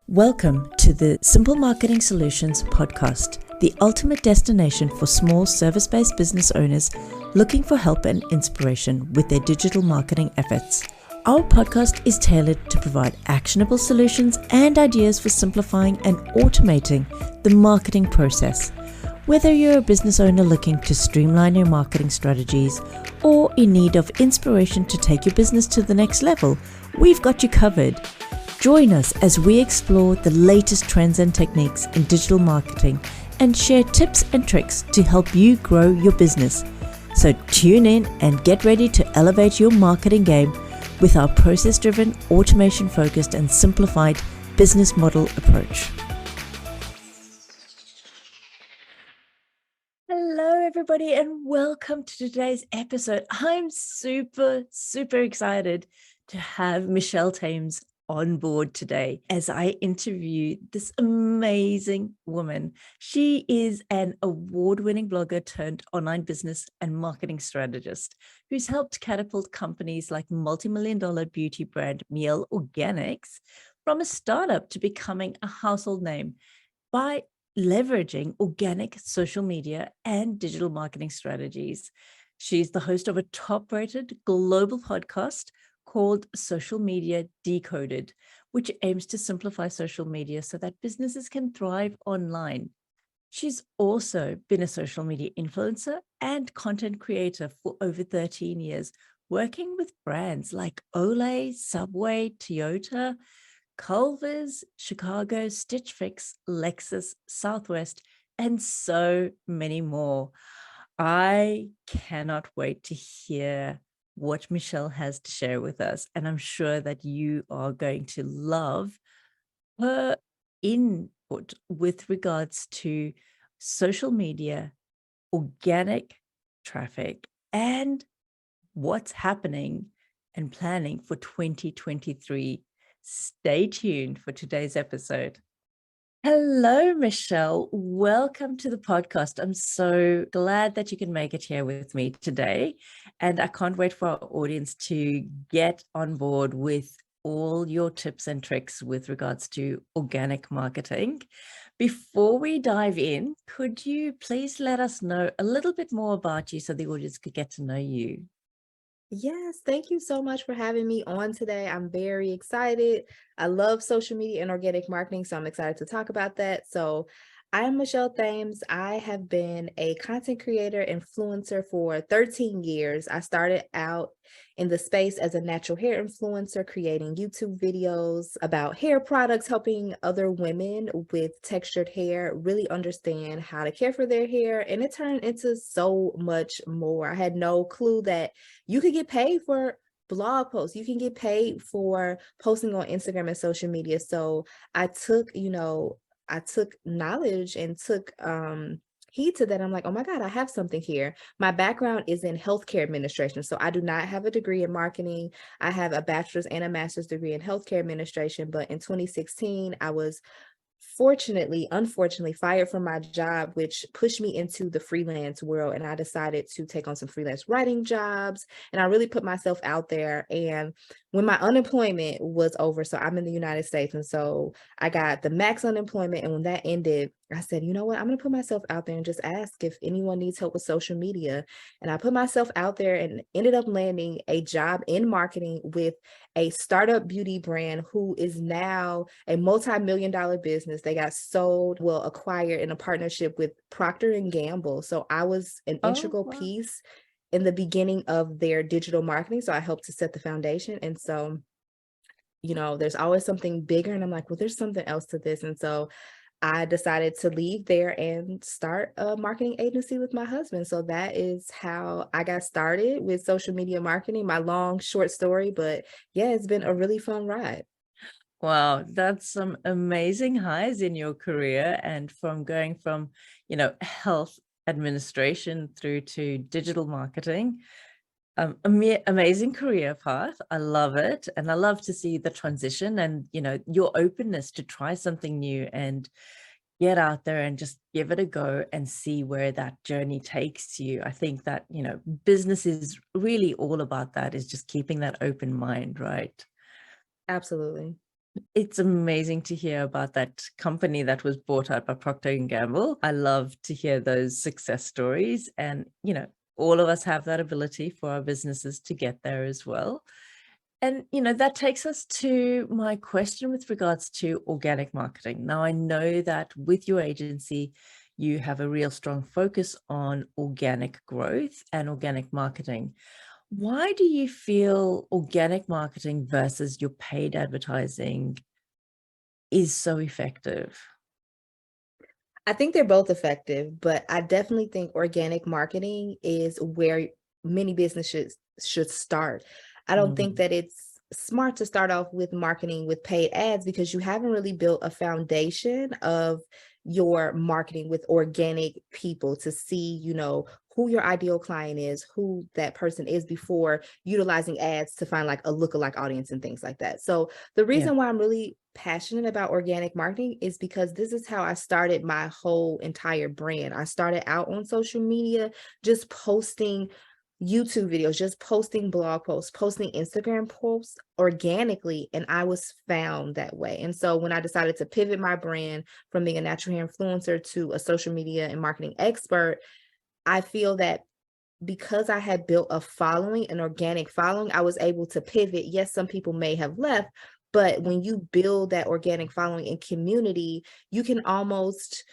Welcome to the Simple Marketing Solutions podcast, the ultimate destination for small service-based business owners looking for help and inspiration with their digital marketing efforts. Our podcast is tailored to provide actionable solutions and ideas for simplifying and automating the marketing process. Whether you're a business owner looking to streamline your marketing strategies or in need of inspiration to take your business to the next level, we've got you covered. Join us as we explore the latest trends and techniques in digital marketing and share tips and tricks to help you grow your business. So tune in and get ready to elevate your marketing game with our process-driven, automation-focused and simplified business model approach. Hello, everybody, and welcome to today's episode. I'm super excited to have Michelle Thames on board today as I interview this amazing woman. She is an award-winning blogger turned online business and marketing strategist who's helped catapult companies like multi-million-dollar beauty brand Miel Organics from a startup to becoming a household name by leveraging organic social media and digital marketing strategies. She's the host of a top-rated global podcast called Social Media Decoded, which aims to simplify social media so that businesses can thrive online. She's also been a social media influencer and content creator for over 13 years, working with brands like Olay, Subway, Toyota, Culver's, Chicago, Stitch Fix, Lexus, Southwest, and so many more. I cannot wait to hear what Michelle has to share with us, and I'm sure that you are going to love her input with regards to social media, organic traffic, and what's happening and planning for 2023. Stay tuned for today's episode. Hello, Michelle. Welcome to the podcast. I'm so glad that you can make it here with me today. And I can't wait for our audience to get on board with all your tips and tricks with regards to organic marketing. Before we dive in, could you please let us know a little bit more about you so the audience could get to know you? Yes, thank you so much for having me on today. I'm very excited. I love social media and organic marketing, so I'm excited to talk about that. So, I'm Michelle Thames. I have been a content creator, influencer for 13 years. I started out in the space as a natural hair influencer, creating YouTube videos about hair products, helping other women with textured hair really understand how to care for their hair. And it turned into so much more. I had no clue that you could get paid for blog posts. You can get paid for posting on Instagram and social media. So I took knowledge and took heed to that. I'm like, oh my God, I have something here. My background is in healthcare administration. So I do not have a degree in marketing. I have a bachelor's and a master's degree in healthcare administration. But in 2016, I was unfortunately fired from my job, which pushed me into the freelance world. And I decided to take on some freelance writing jobs. And I really put myself out there. And when my unemployment was over, so I'm in the United States. And so I got the max unemployment. And when that ended, I said, you know what? I'm going to put myself out there and just ask if anyone needs help with social media. And I put myself out there and ended up landing a job in marketing with a startup beauty brand who is now a multi-million-dollar business. They got acquired in a partnership with Procter and Gamble. So I was an Oh, integral wow. piece in the beginning of their digital marketing. So I helped to set the foundation. And so, there's always something bigger. And I'm like, well, there's something else to this. And so I decided to leave there and start a marketing agency with my husband. So that is how I got started with social media marketing, my long, short story. But yeah, it's been a really fun ride. Wow, that's some amazing highs in your career, and from going from, health administration through to digital marketing. Amazing career path. I love it. And I love to see the transition and, your openness to try something new and get out there and just give it a go and see where that journey takes you. I think that, business is really all about that, is just keeping that open mind, right? Absolutely. It's amazing to hear about that company that was bought out by Procter& and Gamble. I love to hear those success stories, and, all of us have that ability for our businesses to get there as well. And, that takes us to my question with regards to organic marketing. Now, I know that with your agency, you have a real strong focus on organic growth and organic marketing. Why do you feel organic marketing versus your paid advertising is so effective? I think they're both effective, but I definitely think organic marketing is where many businesses should start. I don't think Mm, that it's smart to start off with marketing with paid ads because you haven't really built a foundation of your marketing with organic people to see, who your ideal client is, who that person is before utilizing ads to find like a lookalike audience and things like that. So the yeah. reason why I'm really passionate about organic marketing is because this is how I started my whole entire brand. I started out on social media, just posting YouTube videos, just posting blog posts, posting Instagram posts organically, and I was found that way. And so when I decided to pivot my brand from being a natural hair influencer to a social media and marketing expert, I feel that because I had built a following, an organic following, I was able to pivot. Yes, some people may have left, but when you build that organic following and community, you can almost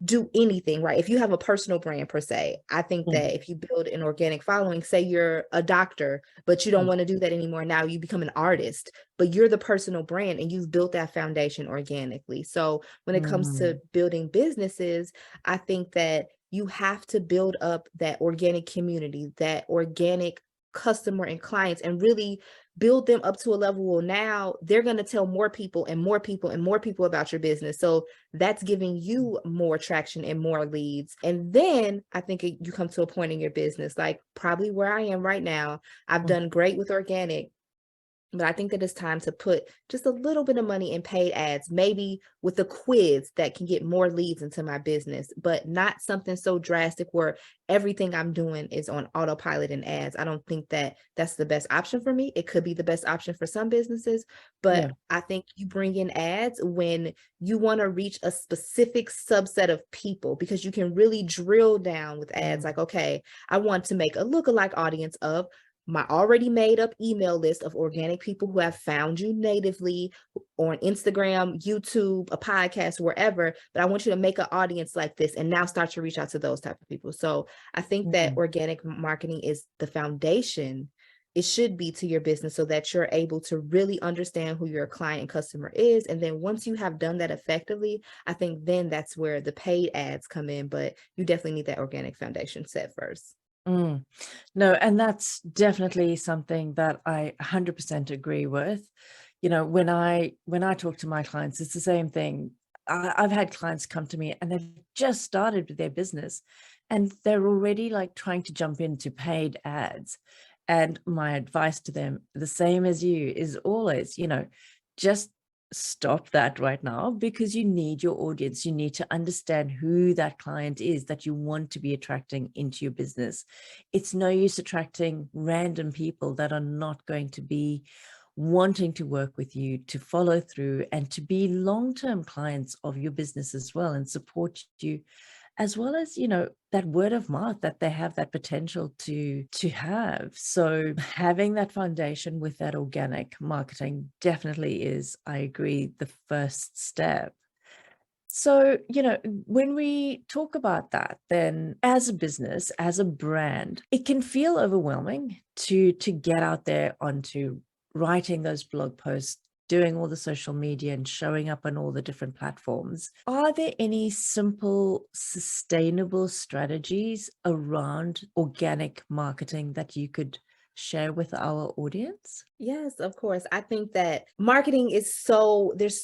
do anything, right? If you have a personal brand per se, I think Mm, that if you build an organic following, say you're a doctor, but you don't mm, want to do that anymore. Now you become an artist, but you're the personal brand and you've built that foundation organically. So when it comes to mm, building businesses, I think that you have to build up that organic community, that organic customer and clients, and really build them up to a level where now they're going to tell more people and more people and more people about your business. So that's giving you more traction and more leads. And then I think you come to a point in your business, like probably where I am right now. I've mm. done great with organic, but I think that it's time to put just a little bit of money in paid ads, maybe with a quiz that can get more leads into my business, but not something so drastic where everything I'm doing is on autopilot and ads. I don't think that that's the best option for me. It could be the best option for some businesses, but Yeah. I think you bring in ads when you want to reach a specific subset of people because you can really drill down with ads Mm, like, okay, I want to make a lookalike audience of my already made up email list of organic people who have found you natively on Instagram, YouTube, a podcast, wherever, but I want you to make an audience like this and now start to reach out to those type of people. So I think that mm. organic marketing is the foundation. It should be to your business so that you're able to really understand who your client and customer is. And then once you have done that effectively, I think then that's where the paid ads come in, but you definitely need that organic foundation set first. Mm. No, and that's definitely something that I 100% agree with. When I talk to my clients, it's the same thing. I've had clients come to me and they've just started with their business and they're already like trying to jump into paid ads. And my advice to them, the same as you, is always, just stop that right now because you need your audience. You need to understand who that client is that you want to be attracting into your business. It's no use attracting random people that are not going to be wanting to work with you, to follow through, and to be long-term clients of your business as well and support you, as well as, that word of mouth that they have that potential to have. So having that foundation with that organic marketing definitely is, I agree, the first step. So, when we talk about that, then as a business, as a brand, it can feel overwhelming to get out there onto writing those blog posts, doing all the social media and showing up on all the different platforms. Are there any simple, sustainable strategies around organic marketing that you could share with our audience? Yes, of course. I think that marketing there's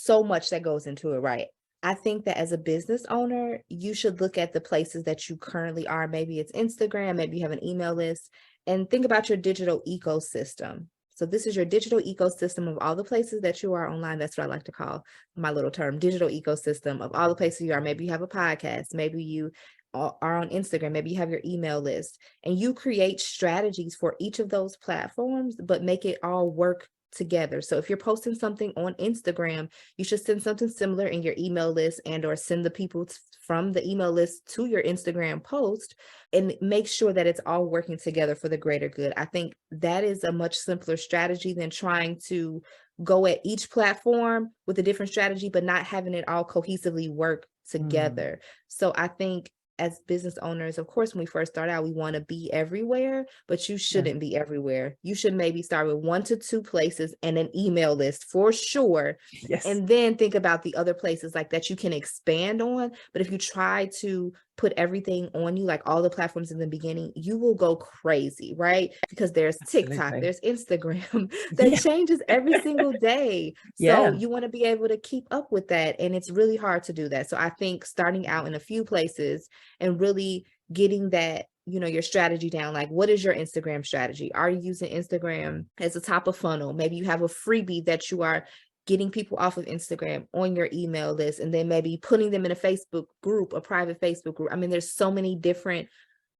so much that goes into it, right? I think that as a business owner, you should look at the places that you currently are. Maybe it's Instagram, maybe you have an email list, and think about your digital ecosystem. So this is your digital ecosystem of all the places that you are online. That's what I like to call my little term, digital ecosystem of all the places you are. Maybe you have a podcast, maybe you are on Instagram, maybe you have your email list, and you create strategies for each of those platforms, but make it all work together. So if you're posting something on Instagram, you should send something similar in your email list and or send the people from the email list to your Instagram post and make sure that it's all working together for the greater good. I think that is a much simpler strategy than trying to go at each platform with a different strategy, but not having it all cohesively work Mm, together. So I think as business owners, of course, when we first start out, we want to be everywhere, but you yeah. shouldn't be everywhere. You should maybe start with 1 to 2 places and an email list for sure. Yes. And then think about the other places like that you can expand on. But if you try to put everything on you, like all the platforms in the beginning, you will go crazy, right? Because there's TikTok, Absolutely. there's Instagram that Yeah. changes every single day. So Yeah. you want to be able to keep up with that. And it's really hard to do that. So I think starting out in a few places and really getting that, your strategy down. Like, what is your Instagram strategy? Are you using Instagram as a top of funnel? Maybe you have a freebie that you are getting people off of Instagram on your email list, and then maybe putting them in a Facebook group, a private Facebook group. I mean, there's so many different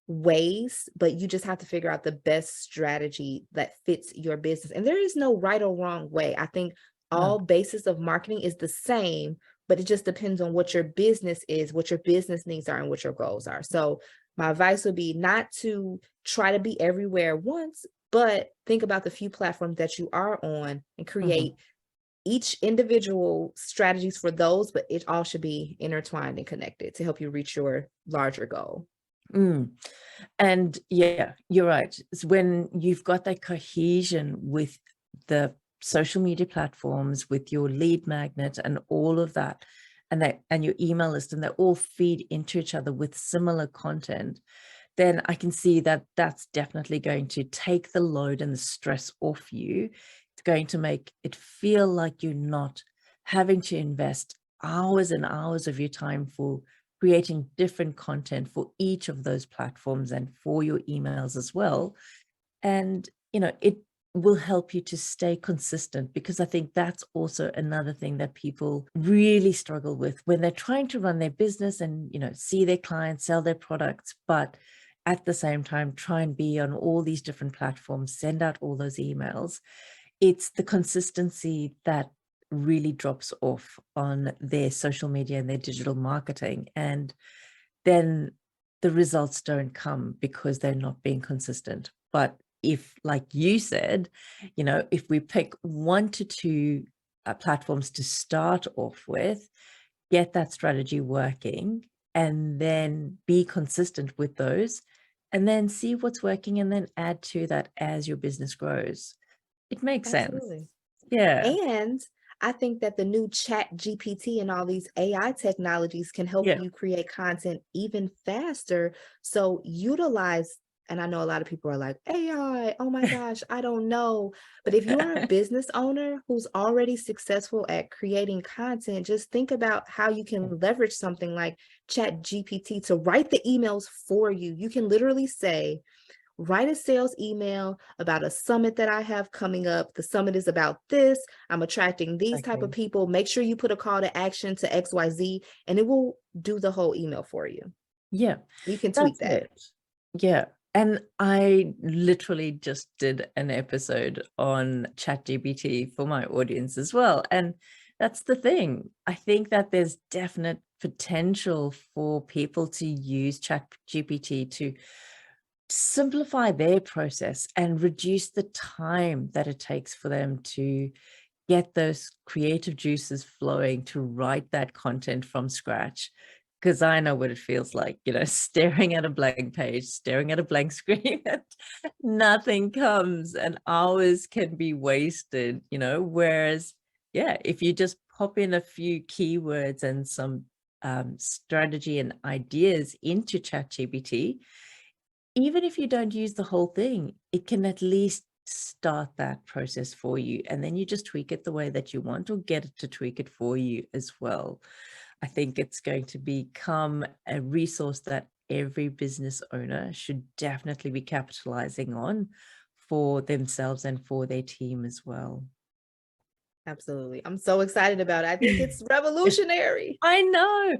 ways, but you just have to figure out the best strategy that fits your business. And there is no right or wrong way. I think No. all basis of marketing is the same, but it just depends on what your business is, what your business needs are, and what your goals are. So my advice would be not to try to be everywhere at once, but think about the few platforms that you are on and Mhm. create each individual strategies for those, but it all should be intertwined and connected to help you reach your larger goal. Mm. And yeah, you're right. It's when you've got that cohesion with the social media platforms, with your lead magnet and all of that, and your email list, and they all feed into each other with similar content, then I can see that that's definitely going to take the load and the stress off you. It's going to make it feel like you're not having to invest hours and hours of your time for creating different content for each of those platforms and for your emails as well. And, it will help you to stay consistent, because I think that's also another thing that people really struggle with when they're trying to run their business and, see their clients, sell their products, but at the same time, try and be on all these different platforms, send out all those emails. It's the consistency that really drops off on their social media and their digital marketing. And then the results don't come because they're not being consistent. But if, like you said, if we pick 1 to 2 platforms to start off with, get that strategy working, and then be consistent with those, and then see what's working, and then add to that as your business grows. It makes sense. Absolutely. Yeah. And I think that the new chat GPT and all these AI technologies can help Yeah. you create content even faster. So utilize, and I know a lot of people are like, AI, oh my gosh, I don't know. But if you are a business owner who's already successful at creating content, just think about how you can leverage something like chat GPT to write the emails for you. You can literally say, write a sales email about a summit that I have coming up. The summit is about this. I'm attracting these type of Exactly. people. Make sure you put a call to action to XYZ and it will do the whole email for you. Yeah, You can tweak that's that. it. Yeah. And I literally just did an episode on ChatGPT for my audience as well. And that's the thing. I think that there's definite potential for people to use ChatGPT to simplify their process and reduce the time that it takes for them to get those creative juices flowing to write that content from scratch. Because I know what it feels like, staring at a blank page, staring at a blank screen, and nothing comes, and hours can be wasted, whereas, yeah, if you just pop in a few keywords and some strategy and ideas into ChatGPT, even if you don't use the whole thing, it can at least start that process for you. And then you just tweak it the way that you want, or get it to tweak it for you as well. I think it's going to become a resource that every business owner should definitely be capitalizing on for themselves and for their team as well. Absolutely. I'm so excited about it. I think it's revolutionary. I know.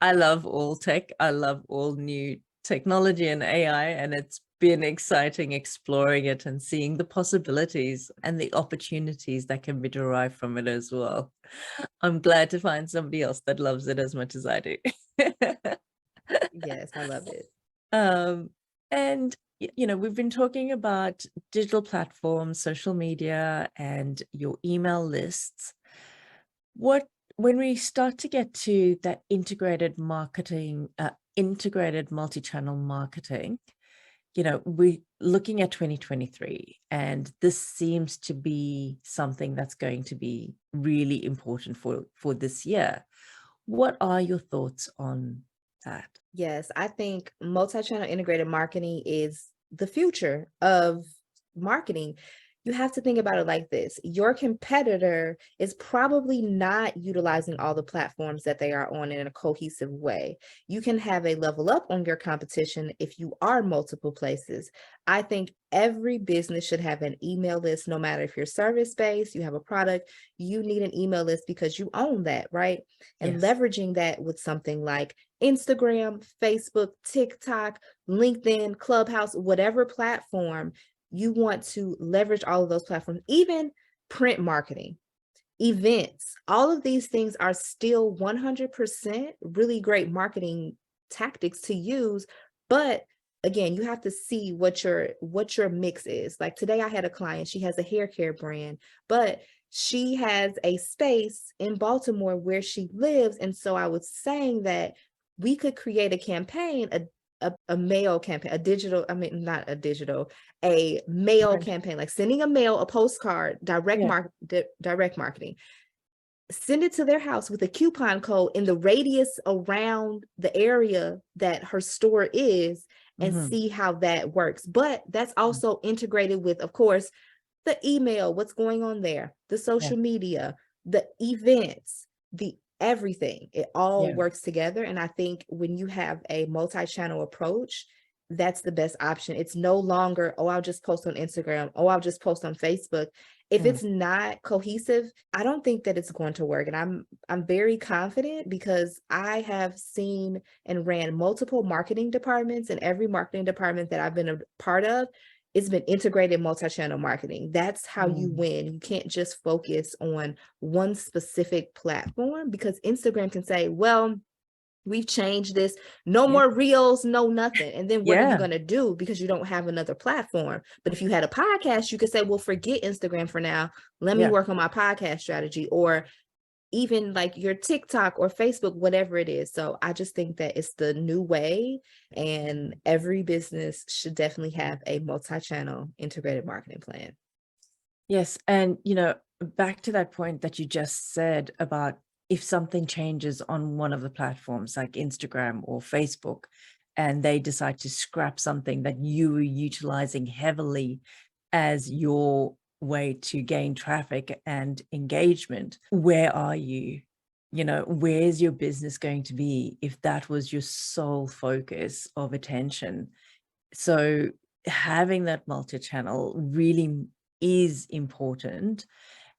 I love all tech. I love all new technology and AI, and it's been exciting exploring it and seeing the possibilities and the opportunities that can be derived from it as well. I'm glad to find somebody else that loves it as much as I do. Yes, I love it. Um, and we've been talking about digital platforms, social media, and your email lists. What When we start to get to that integrated marketing, integrated multi-channel marketing, we're looking at 2023, and this seems to be something that's going to be really important for this year. What are your thoughts on that? Yes, I think multi-channel integrated marketing is the future of marketing. You have to think about it like this. Your competitor is probably not utilizing all the platforms that they are on in a cohesive way. You can have a level up on your competition if you are multiple places. I think every business should have an email list, no matter if you're service-based, you have a product, you need an email list because you own that, right? And Yes. leveraging that with something like Instagram, Facebook, TikTok, LinkedIn, Clubhouse, whatever platform, you want to leverage all of those platforms, even print marketing, events, all of these things are still 100% really great marketing tactics to use. But again, you have to see what your mix is. Like today I had a client, she has a hair care brand, but she has a space in Baltimore where she lives. And so I was saying that we could create a campaign, a mail campaign, a digital, I mean, not a digital, a mail Print. campaign, like sending a mail, a postcard, Yeah. direct marketing. Send it to their house with a coupon code in the radius around the area that her store is, and Hmm. see how that works. But that's also integrated with, of course, the email, what's going on there, the Yeah. social media, the events, the everything. It all Yeah. works together. And I think when you have a multi-channel approach, that's the best option. It's no longer, oh, I'll just post on Instagram, oh, I'll just post on Facebook. If Mm. it's not cohesive, I don't think that it's going to work. And I'm very confident because I have seen and ran multiple marketing departments, and every marketing department that I've been a part of, it's been integrated multi-channel marketing. That's how you Mm. win. You can't just focus on one specific platform, because Instagram can say, well, we've changed this, no Yeah. more reels, no nothing. And then what are you Yeah. going to do, because you don't have another platform? But if you had a podcast, you could say, well, forget Instagram for now, let me Yeah. work on my podcast strategy, or even like your TikTok or Facebook, whatever it is. So I just think that it's the new way, and every business should definitely have a multi-channel integrated marketing plan. Yes. And, back to that point that you just said about if something changes on one of the platforms like Instagram or Facebook, and they decide to scrap something that you were utilizing heavily as your way to gain traffic and engagement, where are you? Where's your business going to be if that was your sole focus of attention? So having that multi-channel really is important.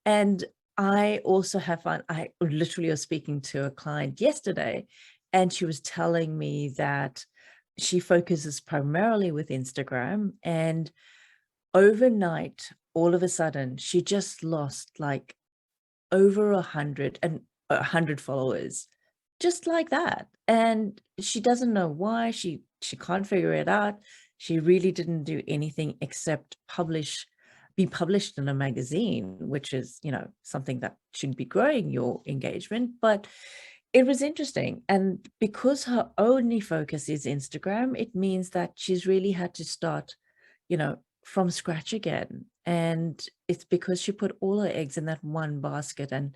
And I also have fun. I literally was speaking to a client yesterday, and she was telling me that she focuses primarily with Instagram, and overnight, all of a sudden, she just lost like over 100 followers, just like that. And she doesn't know why. She can't figure it out. She really didn't do anything except be published in a magazine, which is, something that should be growing your engagement. But it was interesting. And because her only focus is Instagram, it means that she's really had to start, from scratch again. And it's because she put all her eggs in that one basket and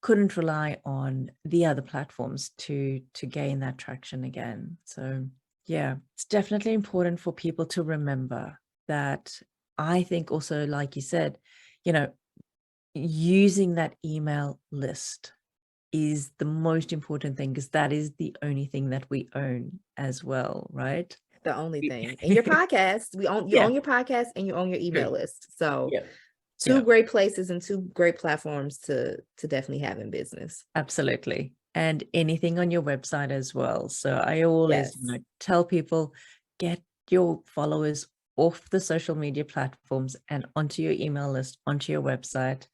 couldn't rely on the other platforms to gain that traction again. So yeah, it's definitely important for people to remember that. I think also, like you said, you know, using that email list is the most important thing, because that is the only thing that we own as well, right? The only thing. And your podcast, you Yeah, own your podcast and you own your email true. list. So Yeah. two Yeah, great places and two great platforms to definitely have in business. absolutely. And anything on your website as well. So I always, Yes. tell people, get your followers off the social media platforms and onto your email list, onto your website,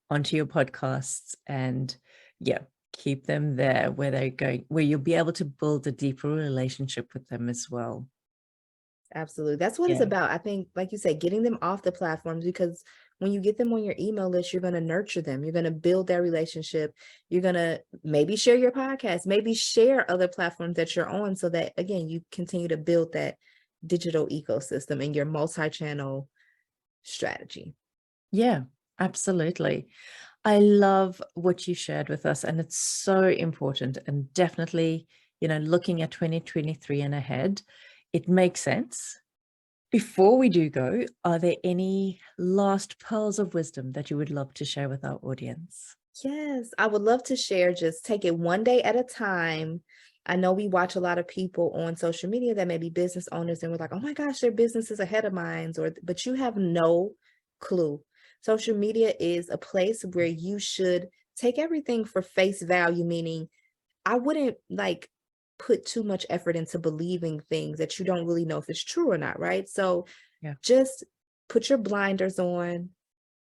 onto your podcasts, and yeah, keep them there where they're going, where you'll be able to build a deeper relationship with them as well. Absolutely. That's what it's Yeah. about. I think, like you said, getting them off the platforms, because when you get them on your email list, you're going to nurture them. You're going to build that relationship. You're going to maybe share your podcast, maybe share other platforms that you're on, so that, again, you continue to build that digital ecosystem in your multi-channel strategy. Yeah, absolutely. I love what you shared with us, and it's so important. And definitely, looking at 2023 and ahead, it makes sense. Before we do go, are there any last pearls of wisdom that you would love to share with our audience? Yes, I would love to share. Just take it one day at a time. I know we watch a lot of people on social media that may be business owners, and we're like, oh my gosh, their business is ahead of mine, but you have no clue. Social media is a place where you should take everything for face value, meaning I wouldn't like put too much effort into believing things that you don't really know if it's true or not, right? So Yeah, just put your blinders on,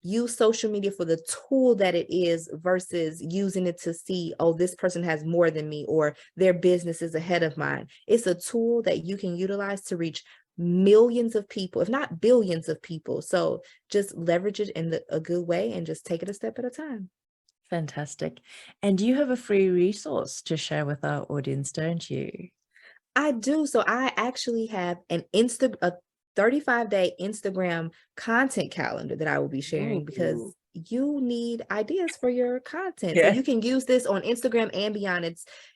use social media for the tool that it is versus using it to see, oh, this person has more than me or their business is ahead of mine. It's a tool that you can utilize to reach millions of people, if not billions of people. So just leverage it in a good way and just take it a step at a time. fantastic. And you have a free resource to share with our audience, don't you? I do. So I actually have a 35-day Instagram content calendar that I will be sharing, Ooh. because you need ideas for your content. So Yeah, you can use this on Instagram and beyond.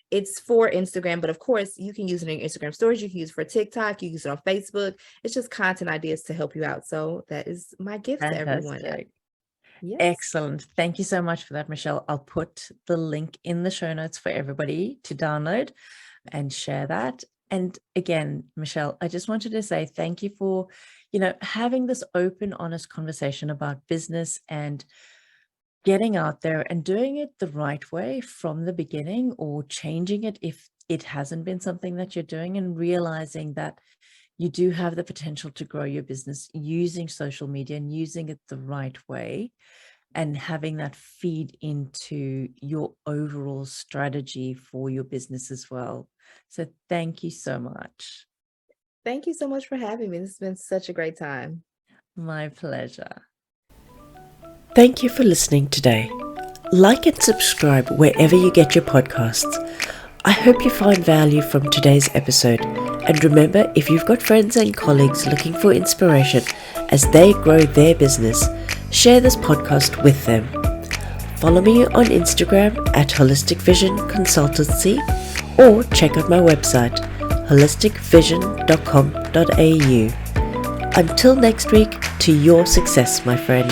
It's for Instagram, but of course you can use it in your Instagram stories. You can use it for TikTok. You can use it on Facebook. It's just content ideas to help you out. So that is my gift to everyone. fantastic. Yes. Excellent. Thank you so much for that, Michelle. I'll put the link in the show notes for everybody to download and share that. And again, Michelle, I just wanted to say thank you for, having this open, honest conversation about business and getting out there and doing it the right way from the beginning, or changing it if it hasn't been something that you're doing, and realizing that you do have the potential to grow your business using social media and using it the right way, and having that feed into your overall strategy for your business as well. So thank you so much. Thank you so much for having me. This has been such a great time. My pleasure. Thank you for listening today. Like and subscribe wherever you get your podcasts. I hope you find value from today's episode. And remember, if you've got friends and colleagues looking for inspiration as they grow their business, share this podcast with them. Follow me on Instagram at Holistic Vision Consultancy, or check out my website, holisticvision.com.au. Until next week, to your success, my friend.